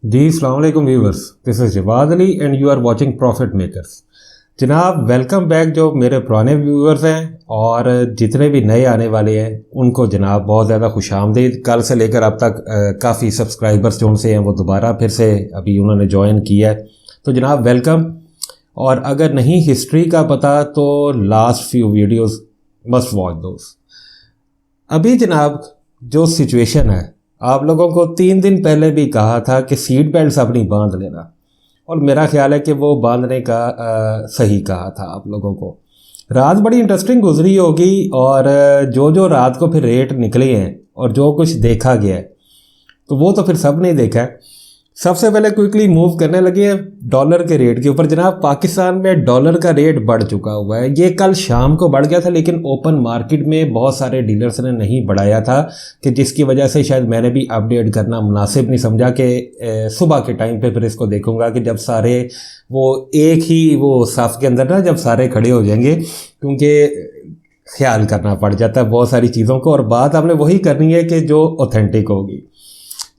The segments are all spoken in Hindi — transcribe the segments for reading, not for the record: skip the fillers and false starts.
जी अस्सलाम वालेकुम viewers, this is Jawad Ali and you are watching Profit Makers. जनाब वेलकम बैक। जो मेरे पुराने व्यूवर्स हैं और जितने भी नए आने वाले हैं उनको जनाब बहुत ज़्यादा खुशामदीद। कल से लेकर अब तक काफ़ी सब्सक्राइबर्स जो उनसे हैं वो दोबारा फिर से अभी उन्होंने ज्वाइन किया है, तो जनाब वेलकम। और अगर नहीं हिस्ट्री का पता तो last few videos must watch दोस्त। अभी जनाब जो सिचुएशन है, आप लोगों को 3 दिन पहले भी कहा था कि सीट बेल्ट अपनी बांध लेना, और मेरा ख्याल है कि वो बांधने का सही कहा था आप लोगों को। रात बड़ी इंटरेस्टिंग गुजरी होगी, और जो जो रात को फिर रेट निकले हैं और जो कुछ देखा गया है तो वो तो फिर सब ने देखा है। सबसे पहले क्विकली मूव करने लगे हैं डॉलर के रेट के ऊपर। जनाब पाकिस्तान में डॉलर का रेट बढ़ चुका हुआ है। ये कल शाम को बढ़ गया था, लेकिन ओपन मार्केट में बहुत सारे डीलर्स ने नहीं बढ़ाया था, कि जिसकी वजह से शायद मैंने भी अपडेट करना मुनासिब नहीं समझा कि सुबह के टाइम पे फिर इसको देखूंगा कि जब सारे वो एक ही वो साफ के अंदर ना जब सारे खड़े हो जाएंगे, क्योंकि ख्याल करना पड़ जाता है बहुत सारी चीज़ों को, और बात आपने वही करनी है कि जो ऑथेंटिक होगी।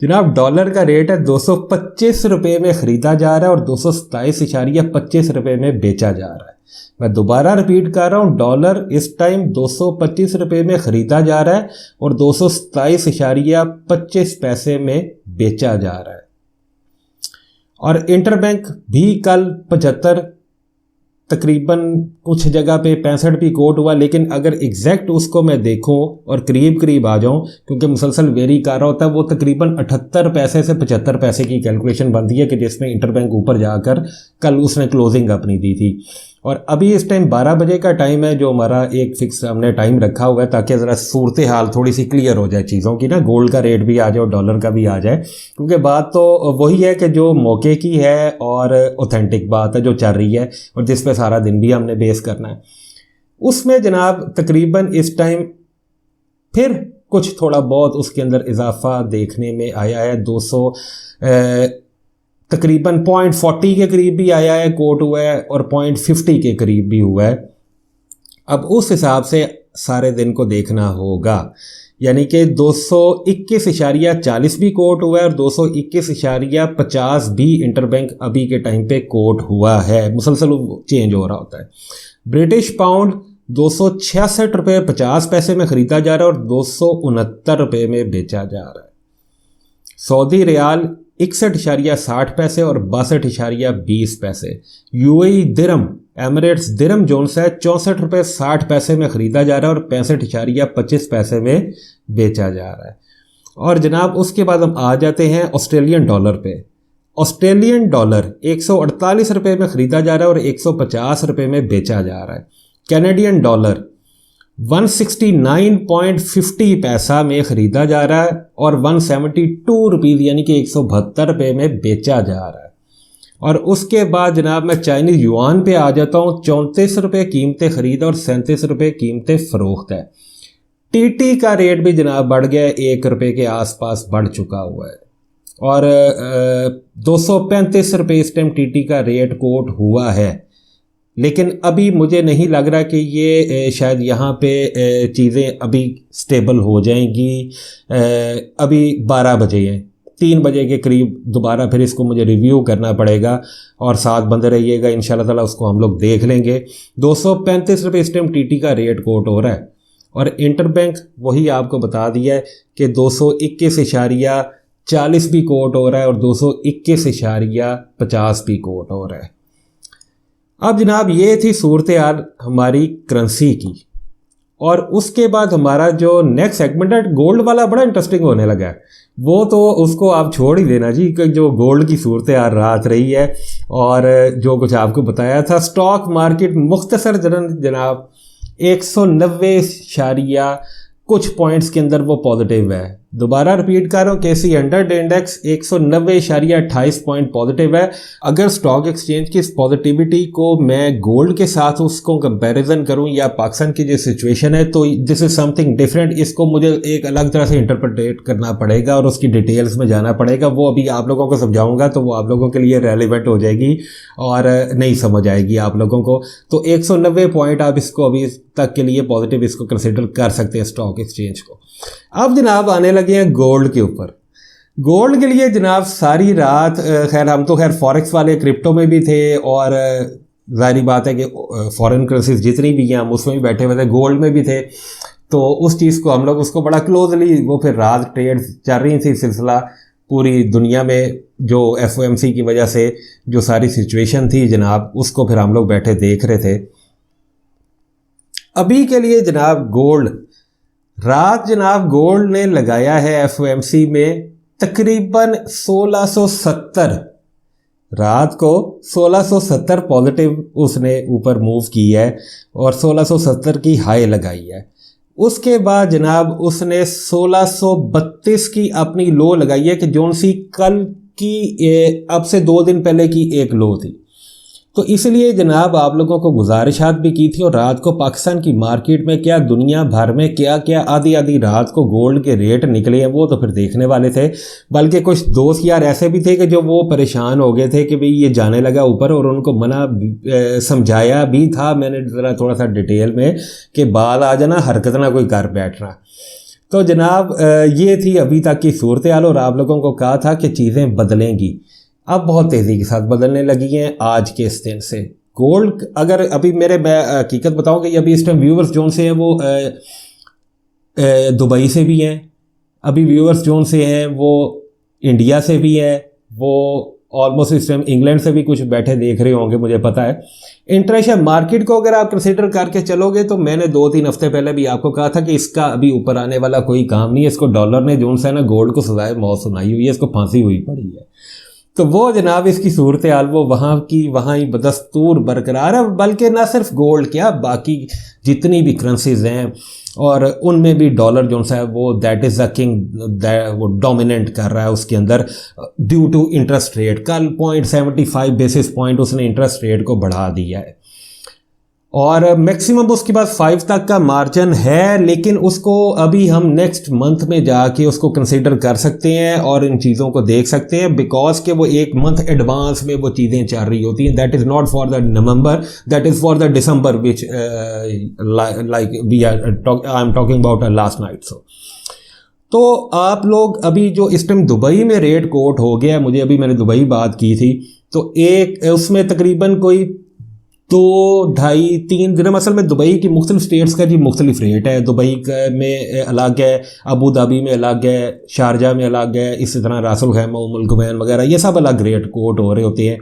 जनाब डॉलर का रेट है 225 रुपये में ख़रीदा जा रहा है और 227.25 रुपये में बेचा जा रहा है। मैं दोबारा रिपीट कर रहा हूँ, डॉलर इस टाइम 225 रुपये में ख़रीदा जा रहा है और 227.25 पैसे में बेचा जा रहा है। और इंटरबैंक भी कल 75 तकरीबन कुछ जगह पे 65 भी कोट हुआ, लेकिन अगर एग्जैक्ट उसको मैं देखूं और करीब करीब आ जाऊं, क्योंकि मुसलसल वेरी कर रहा होता है, वो तकरीबन 78 पैसे से 75 पैसे की कैलकुलेशन बनती है कि जिसमें इंटरबैंक ऊपर जाकर कल उसने क्लोजिंग अपनी दी थी। और अभी इस टाइम 12 बजे का टाइम है, जो हमारा एक फिक्स हमने टाइम रखा हुआ है, ताकि ज़रा सूरत हाल थोड़ी सी क्लियर हो जाए चीज़ों की ना, गोल्ड का रेट भी आ जाए और डॉलर का भी आ जाए। क्योंकि बात तो वही है कि जो मौके की है और ऑथेंटिक बात है जो चल रही है और जिस पे सारा दिन भी हमने बेस करना है। उसमें जनाब तकरीबन इस टाइम फिर कुछ थोड़ा बहुत उसके अंदर इजाफा देखने में आया है। 200 तकरीबन 0.40 के करीब भी आया है, कोट हुआ है, और 0.50 के करीब भी हुआ है। अब उस हिसाब से सारे दिन को देखना होगा, यानी कि 221.40 भी कोट हुआ है और 221.50 भी इंटरबैंक अभी के टाइम पे कोट हुआ है। मुसलसल चेंज हो रहा होता है। ब्रिटिश पाउंड 266 रुपये 50 पैसे में ख़रीदा जा रहा है और 269 रुपये में बेचा जा रहा है। सऊदी रियाल 61.60 पैसे और 62.20 पैसे। यूएई दिरम एमिरेट्स दिरम जोन्स है 64 रुपये 60 पैसे में ख़रीदा जा रहा है और 65.25 पैसे में बेचा जा रहा है। और जनाब उसके बाद हम आ जाते हैं ऑस्ट्रेलियन डॉलर पे। ऑस्ट्रेलियन डॉलर 148 रुपये में ख़रीदा जा रहा है और 150 रुपये में बेचा जा रहा है। कैनेडियन डॉलर 169.50 पैसा में ख़रीदा जा रहा है और 172 रुपीज़ यानी कि 172 रुपये में बेचा जा रहा है। और उसके बाद जनाब मैं चाइनीज़ युआन पे आ जाता हूँ। 34 रुपये कीमतें ख़रीद और 37 रुपये कीमतें फ़रोख्त है। टीटी का रेट भी जनाब बढ़ गया है, 1 रुपये के आसपास बढ़ चुका हुआ है और 235 रुपये इस टाइम टीटी का रेट कोट हुआ है। लेकिन अभी मुझे नहीं लग रहा कि ये शायद यहाँ पे चीज़ें अभी स्टेबल हो जाएंगी। अभी 12 बजे हैं, 3 बजे के करीब दोबारा फिर इसको मुझे रिव्यू करना पड़ेगा और साथ बंदे रहिएगा, इंशाल्लाह ताला उसको हम लोग देख लेंगे। 235 रुपये इस टाइम टीटी का रेट कोट हो रहा है और इंटरबैंक वही आपको बता दिया है कि 221.40 भी कोट हो रहा है और 221.50 भी कोट हो रहा है। अब जनाब ये थी सूरत हाल हमारी करेंसी की, और उसके बाद हमारा जो नेक्स्ट सेगमेंट है गोल्ड वाला बड़ा इंटरेस्टिंग होने लगा है। वो तो उसको आप छोड़ ही देना जी, कि जो गोल्ड की सूरत हाल रात रही है और जो कुछ आपको बताया था। स्टॉक मार्केट मुख्तसर जनाब 190 कुछ पॉइंट्स के अंदर वो पॉजिटिव है। दोबारा रिपीट कर रहा हूँ, केसी 100 इंडेक्स 190.28 पॉइंट पॉजिटिव है। अगर स्टॉक एक्सचेंज की इस पॉजिटिविटी को मैं गोल्ड के साथ उसको कंपैरिजन करूँ या पाकिस्तान की जो सिचुएशन है, तो दिस इज समथिंग डिफरेंट। इसको मुझे एक अलग तरह से इंटरप्रेट करना पड़ेगा और उसकी डिटेल्स में जाना पड़ेगा। वो अभी आप लोगों को समझाऊंगा तो वो आप लोगों के लिए रेलिवेंट हो जाएगी और नहीं समझ आएगी आप लोगों को। तो 190 पॉइंट आप इसको अभी तक के लिए पॉजिटिव इसको कंसिडर कर सकते हैं स्टॉक एक्सचेंज को। अब जनाब आने लगे हैं गोल्ड के ऊपर। गोल्ड के लिए जनाब सारी रात खैर हम तो खैर फॉरेक्स वाले क्रिप्टो में भी थे और ज़ाहिर बात है कि फॉरेन करेंसीज जितनी भी हैं हम उसमें भी बैठे हुए थे, गोल्ड में भी थे। तो उस चीज़ को हम लोग उसको बड़ा क्लोजली वो फिर रात ट्रेड चल रही थी, सिलसिला पूरी दुनिया में जो FOMC की वजह से जो सारी सिचुएशन थी जनाब उसको फिर हम लोग बैठे देख रहे थे। अभी के लिए जनाब गोल्ड रात जनाब गोल्ड ने लगाया है FOMC में तकरीबन 1670, रात को 1670 पॉजिटिव उसने ऊपर मूव की है और 1670 की हाई लगाई है। उसके बाद जनाब उसने 1632 की अपनी लो लगाई है कि जोन सी कल की अब से 2 दिन पहले की एक लो थी। तो इसलिए जनाब आप लोगों को गुजारिशात भी की थी और रात को पाकिस्तान की मार्केट में क्या दुनिया भर में क्या क्या आधी आधी रात को गोल्ड के रेट निकले हैं वो तो फिर देखने वाले थे। बल्कि कुछ दोस्त यार ऐसे भी थे कि जो वो परेशान हो गए थे कि भाई ये जाने लगा ऊपर, और उनको मना समझाया भी था मैंने ज़रा थोड़ा सा डिटेल में कि बाद आ जाना, हरकत ना कोई कर बैठना। तो जनाब ये थी अभी तक की सूरत हाल और आप लोगों को कहा था कि चीज़ें बदलेंगी, अब बहुत तेज़ी के साथ बदलने लगी हैं आज के इस दिन से। गोल्ड अगर अभी मैं हकीकत बताऊं कि अभी इस टाइम व्यूवर्स जोन से हैं वो दुबई से भी हैं, अभी व्यूवर्स जोन से हैं वो इंडिया से भी हैं, वो ऑलमोस्ट इस टाइम इंग्लैंड से भी कुछ बैठे देख रहे होंगे मुझे पता है। इंटरनेशनल मार्केट को अगर आप कंसिडर करके चलोगे तो मैंने 2-3 हफ्ते पहले भी आपको कहा था कि इसका अभी ऊपर आने वाला कोई काम नहीं है, इसको डॉलर ने जोन से ना गोल्ड को सजाए मौत सुनाई हुई है, इसको फांसी हुई पड़ी है। तो वो जनाब इसकी सूरत हाल वो वहाँ की वहाँ ही बदस्तूर बरकरार है। बल्कि ना सिर्फ गोल्ड क्या बाकी जितनी भी करेंसीज हैं और उनमें भी डॉलर जो सा है वो दैट इज़ द किंग, वो डोमिनेट कर रहा है उसके अंदर ड्यू टू इंटरेस्ट रेट। कल 0.75 बेसिस पॉइंट उसने इंटरेस्ट रेट को बढ़ा दिया है और मैक्सिमम उसके पास 5 तक का मार्जिन है, लेकिन उसको अभी हम नेक्स्ट मंथ में जाके उसको कंसीडर कर सकते हैं और इन चीज़ों को देख सकते हैं बिकॉज के वो 1 मंथ एडवांस में वो चीज़ें चल रही होती हैं। That is not for the November, that is for the December which like we are I am talking about last night. So तो आप लोग अभी जो इस टाइम दुबई में रेट कोट हो गया है, मुझे अभी मैंने दुबई बात की थी तो एक उसमें तकरीबन कोई 2-2.5-3 दिन, असल में दुबई की मुख्तलिफ स्टेट्स का जी मुख्तलिफ रेट है। दुबई में अलग है, अबू धाबी में अलग है, शारजा में अलग है, इसी तरह रासुल खैमा उमुल कुवैन वगैरह ये सब अलग रेट कोट हो रहे होते हैं।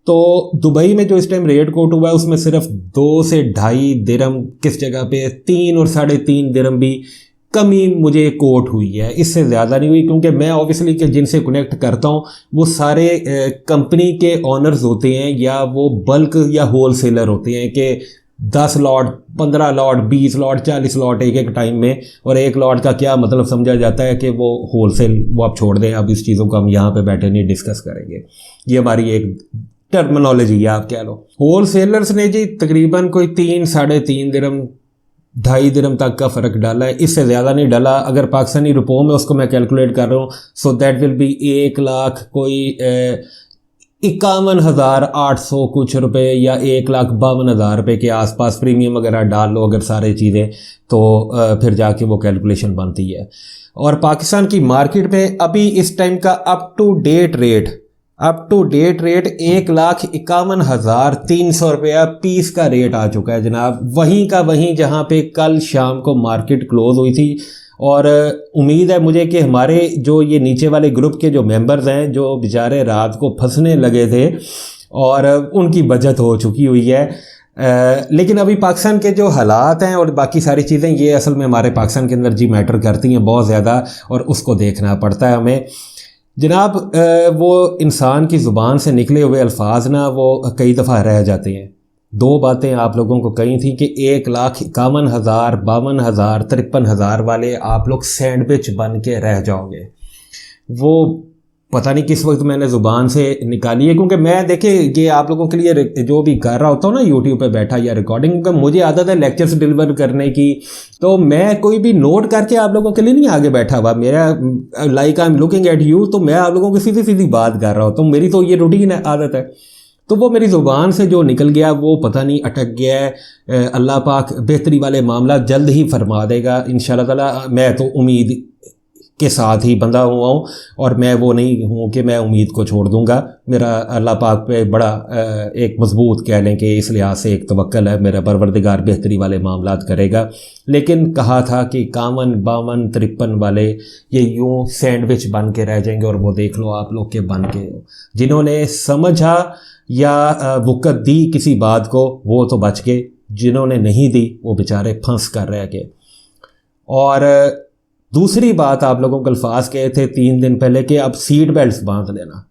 तो दुबई में जो इस टाइम रेट कोट हुआ है उसमें सिर्फ 2 से 2.5 दिरहम, किस जगह पे 3 और 3.5 दिरहम भी कमी मुझे कोट हुई है, इससे ज़्यादा नहीं हुई। क्योंकि मैं ऑब्वियसली कि जिनसे कनेक्ट करता हूँ वो सारे कंपनी के ऑनर्स होते हैं या वो बल्क या होल सेलर होते हैं कि 10 लॉट, 15 लॉट, 20 लॉट, 40 लॉट एक एक टाइम में, और एक लॉट का क्या मतलब समझा जाता है कि वो होल सेल, वो आप छोड़ दें, अब इस चीज़ों को हम यहाँ पे बैठे नहीं डिस्कस करेंगे, ये हमारी एक टर्मिनोलॉजी है आप कह लो। होल सेलर्स ने जी तकरीबन कोई 3-3.5 दिरहम, 2.5 दिरहम तक का फ़र्क डाला है, इससे ज़्यादा नहीं डाला। अगर पाकिस्तानी रुपयों में उसको मैं कैलकुलेट कर रहा हूँ so that will be 1 lakh कोई 51,800 कुछ रुपए या 1,52,000 रुपये के आसपास प्रीमियम वगैरह डाल लो अगर सारे चीज़ें, तो फिर जाके वो कैलकुलेशन बनती है। और पाकिस्तान की मार्केट में अभी इस टाइम का अप टू डेट रेट 1,51,300 रुपया पीस का रेट आ चुका है जनाब, वहीं का वहीं जहां पे कल शाम को मार्केट क्लोज हुई थी। और उम्मीद है मुझे कि हमारे जो ये नीचे वाले ग्रुप के जो मेंबर्स हैं जो बेचारे रात को फंसने लगे थे और उनकी बचत हो चुकी हुई है। लेकिन अभी पाकिस्तान के जो हालात हैं और बाकी सारी चीज़ें ये असल में हमारे पाकिस्तान के अंदर जी मैटर करती हैं बहुत ज़्यादा, और उसको देखना पड़ता है हमें जनाब। वो इंसान की ज़ुबान से निकले हुए अल्फाज ना वो कई दफ़ा रह जाते हैं। 2 बातें आप लोगों को कही थी कि 1,51,000, 52,000, 53,000 वाले आप लोग सैंडविच बन के रह जाओगे। वो पता नहीं किस वक्त मैंने ज़ुबान से निकाली है, क्योंकि मैं देखिए ये आप लोगों के लिए जो भी कर रहा होता हूँ ना यूट्यूब पे बैठा या रिकॉर्डिंग, क्योंकि मुझे आदत है लेक्चर्स डिलीवर करने की, तो मैं कोई भी नोट करके आप लोगों के लिए नहीं आगे बैठा हुआ। मेरा like I am looking at you, तो मैं आप लोगों की सीधी सीधी बात कर रहा हूँ, तो मेरी तो ये रूटीन आदत है। तो वो मेरी ज़ुबान से जो निकल गया वो पता नहीं अटक गया है। अल्लाह पाक बेहतरी वाले मामला जल्द ही फरमा देगा इंशाअल्लाह ताला। मैं तो उम्मीद के साथ ही बंधा हुआ हूँ, और मैं वो नहीं हूँ कि मैं उम्मीद को छोड़ दूँगा। मेरा अल्लाह पाक पे बड़ा एक मजबूत कह लें कि इस लिहाज से एक तवक्कल है, मेरा परवरदिगार बेहतरी वाले मामलात करेगा। लेकिन कहा था कि 51, 52, 53 वाले ये यूँ सैंडविच बन के रह जाएंगे, और वो देख लो आप लोग के बन के। जिन्होंने समझा या वक़्त दी किसी बात को वो तो बच गए, जिन्होंने नहीं दी वो बेचारे फंस कर रह गए। और दूसरी बात आप लोगों को अल्फाज कहे थे 3 दिन पहले कि अब सीट बेल्ट बांध लेना,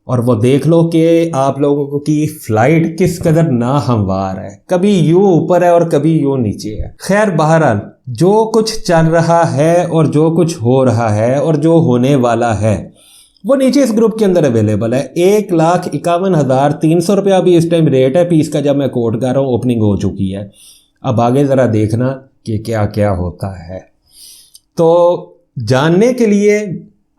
और वो देख लो कि आप लोगों की फ़्लाइट किस कदर नाहमवार है, कभी यूँ ऊपर है और कभी यूँ नीचे है। खैर बहरहाल जो कुछ चल रहा है और जो कुछ हो रहा है और जो होने वाला है वो नीचे इस ग्रुप के अंदर अवेलेबल है। 1,51,300 रुपया अभी इस टाइम रेट है पीस का, जब मैं कोट कर रहा हूँ ओपनिंग हो चुकी है। अब आगे ज़रा देखना कि क्या क्या होता है। तो जानने के लिए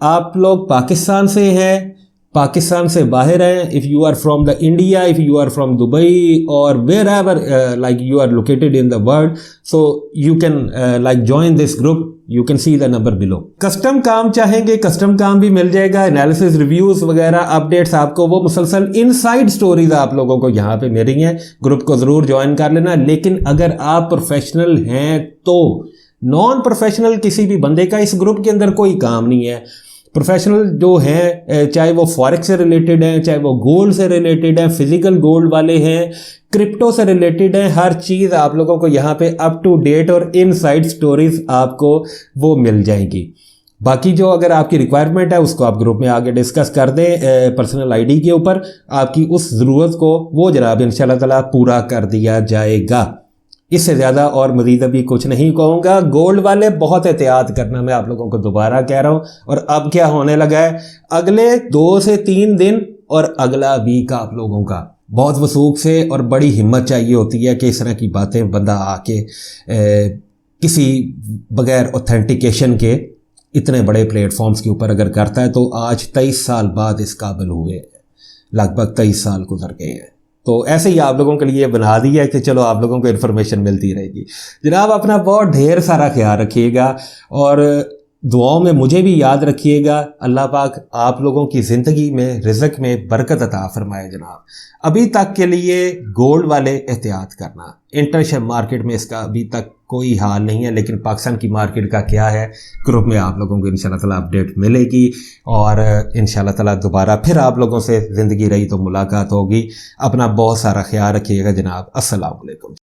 आप लोग पाकिस्तान से हैं, पाकिस्तान से बाहर हैं, if you are from the India, if you are from Dubai और wherever like you are located in the world, so you can like join this group, you can see the number below. Custom काम चाहेंगे, कस्टम काम भी मिल जाएगा, एनालिसिस, रिव्यूज़ वगैरह, अपडेट्स आपको वो मुसलसल इनसाइड स्टोरीज आप लोगों को यहाँ पे मिल रही हैं। ग्रुप को ज़रूर ज्वाइन कर लेना। लेकिन अगर आप प्रोफेशनल हैं तो नॉन प्रोफेशनल किसी भी बंदे का इस ग्रुप के अंदर कोई काम नहीं है। प्रोफेशनल जो हैं, चाहे वो फॉरेक्स से रिलेटेड हैं, चाहे वो गोल्ड से रिलेटेड हैं, फिजिकल गोल्ड वाले हैं, क्रिप्टो से रिलेटेड हैं, हर चीज़ आप लोगों को यहाँ पे अप टू डेट और इनसाइड स्टोरीज आपको वो मिल जाएंगी। बाकी जो अगर आपकी रिक्वायरमेंट है उसको आप ग्रुप में आगे डिस्कस कर दें पर्सनल आईडी के ऊपर, आपकी उस ज़रूरत को वो जनाब इंशाल्लाह ताला पूरा कर दिया जाएगा। इससे ज़्यादा और मज़ीद अभी कुछ नहीं कहूँगा। गोल्ड वाले बहुत एहतियात करना, मैं आप लोगों को दोबारा कह रहा हूँ। और अब क्या होने लगा है, अगले 2 से 3 दिन और अगला वीक आप लोगों का बहुत वसूख से और बड़ी हिम्मत चाहिए होती है कि इस तरह की बातें बंदा आके किसी बगैर ऑथेंटिकेशन के इतने बड़े प्लेटफॉर्म्स के ऊपर अगर करता है, तो आज 23 साल बाद इस काबिल हुए, लगभग 23 साल गुजर गए हैं। तो ऐसे ही आप लोगों के लिए बना दिया है कि चलो आप लोगों को इन्फॉर्मेशन मिलती रहेगी। जनाब अपना बहुत ढेर सारा ख्याल रखिएगा और दुआओं में मुझे भी याद रखिएगा। अल्लाह पाक आप लोगों की ज़िंदगी में रिज़्क़ में बरकत अता फरमाए। जनाब अभी तक के लिए गोल्ड वाले एहतियात करना, इंटरनेशनल मार्केट में इसका अभी तक कोई हाल नहीं है, लेकिन पाकिस्तान की मार्केट का क्या है ग्रुप में आप लोगों को इंशाल्लाह ताला अपडेट मिलेगी। और इंशाल्लाह ताला दोबारा फिर आप लोगों से ज़िंदगी रही तो मुलाकात होगी। अपना बहुत सारा ख्याल रखिएगा जनाब। अस्सलाम वालेकुम।